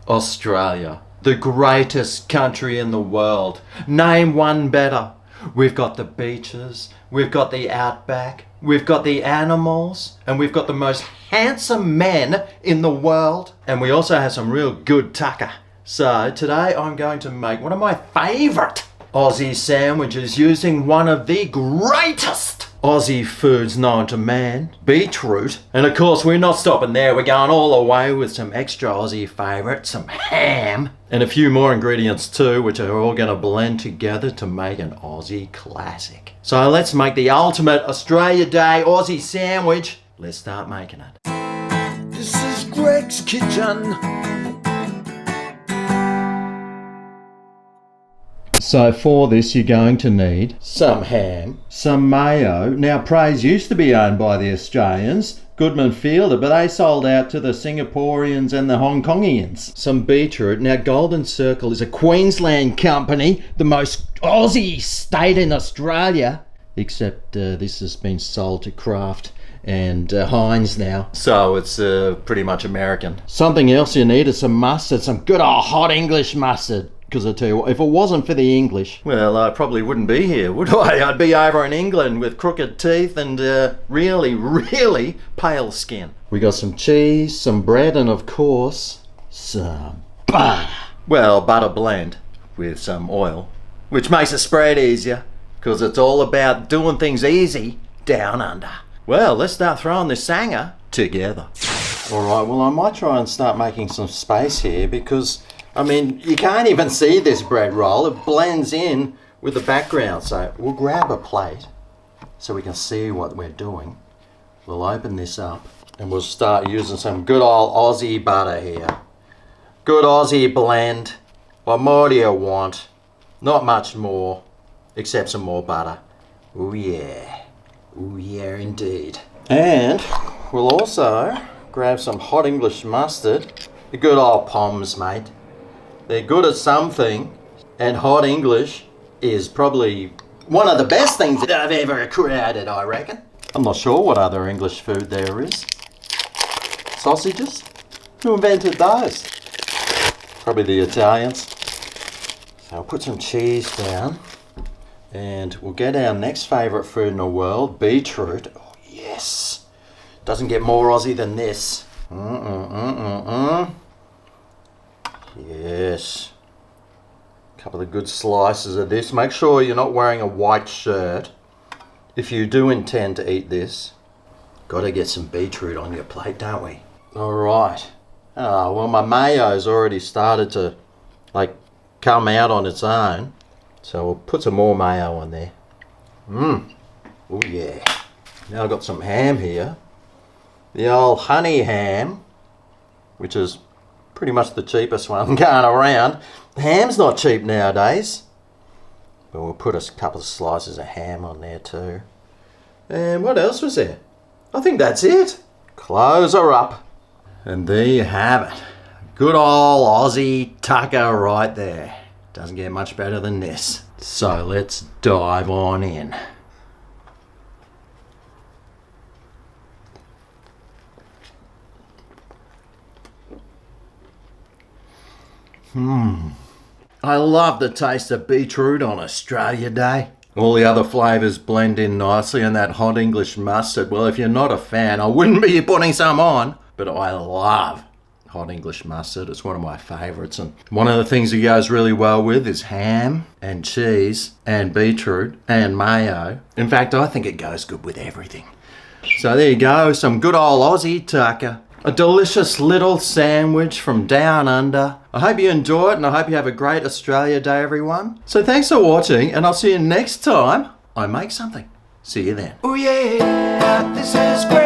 Australia, the greatest country in the world. Name one better. We've got the beaches, we've got the outback, we've got the animals, and we've got the most handsome men in the world. And we also have some real good tucker. So today I'm going to make one of my favourite Aussie sandwiches using one of the greatest Aussie foods known to man, beetroot. And of course we're not stopping there, we're going all the way with some extra Aussie favourite, some ham, and a few more ingredients too, which are all going to blend together to make an Aussie classic. So let's make the ultimate Australia Day Aussie sandwich. Let's start making it. This is Greg's Kitchen. So for this you're going to need some ham, some mayo. Now Praise used to be owned by the Australians, Goodman Fielder, but they sold out to the Singaporeans and the Hong Kongians. Some beetroot. Now Golden Circle is a Queensland company, the most Aussie state in Australia, except this has been sold to Kraft and Heinz now, so it's pretty much American. Something else you need is some mustard, some good old hot English mustard. Because I tell you what, if it wasn't for the English, well, I probably wouldn't be here, would I? I'd be over in England with crooked teeth and really, really pale skin. We got some cheese, some bread, and of course, some butter. Well, butter blend with some oil, which makes the spread easier, because it's all about doing things easy down under. Well, let's start throwing this sanger together. All right, well, I might try and start making some space here, because I mean, you can't even see this bread roll. It blends in with the background. So we'll grab a plate so we can see what we're doing. We'll open this up and we'll start using some good old Aussie butter here. Good Aussie blend. What more do you want? Not much more, except some more butter. Oh yeah. Oh yeah, indeed. And we'll also grab some hot English mustard. The good old Poms, mate. They're good at something, and hot English is probably one of the best things that I've ever created, I reckon. I'm not sure what other English food there is. Sausages? Who invented those? Probably the Italians. So I'll put some cheese down, and we'll get our next favourite food in the world, beetroot. Oh yes! Doesn't get more Aussie than this. Yes. A couple of good slices of this. Make sure you're not wearing a white shirt if you do intend to eat this. Got to get some beetroot on your plate, don't we? Alright. Oh, well, my mayo's already started to come out on its own. So we'll put some more mayo on there. Oh yeah. Now I've got some ham here. The old honey ham, which is pretty much the cheapest one going around. The ham's not cheap nowadays. But we'll put a couple of slices of ham on there too. And what else was there? I think that's it. Close her up. And there you have it. Good old Aussie tucker right there. Doesn't get much better than this. So let's dive on in. I love the taste of beetroot on Australia Day. All the other flavours blend in nicely, and that hot English mustard, well, if you're not a fan, I wouldn't be putting some on, but I love hot English mustard. It's one of my favourites, and one of the things it goes really well with is ham and cheese and beetroot and mayo. In fact, I think it goes good with everything. So there you go, some good old Aussie tucker. A delicious little sandwich from down under. I hope you enjoy it, and I hope you have a great Australia Day, everyone. So thanks for watching, and I'll see you next time I make something. See you then. Oh yeah, this is great.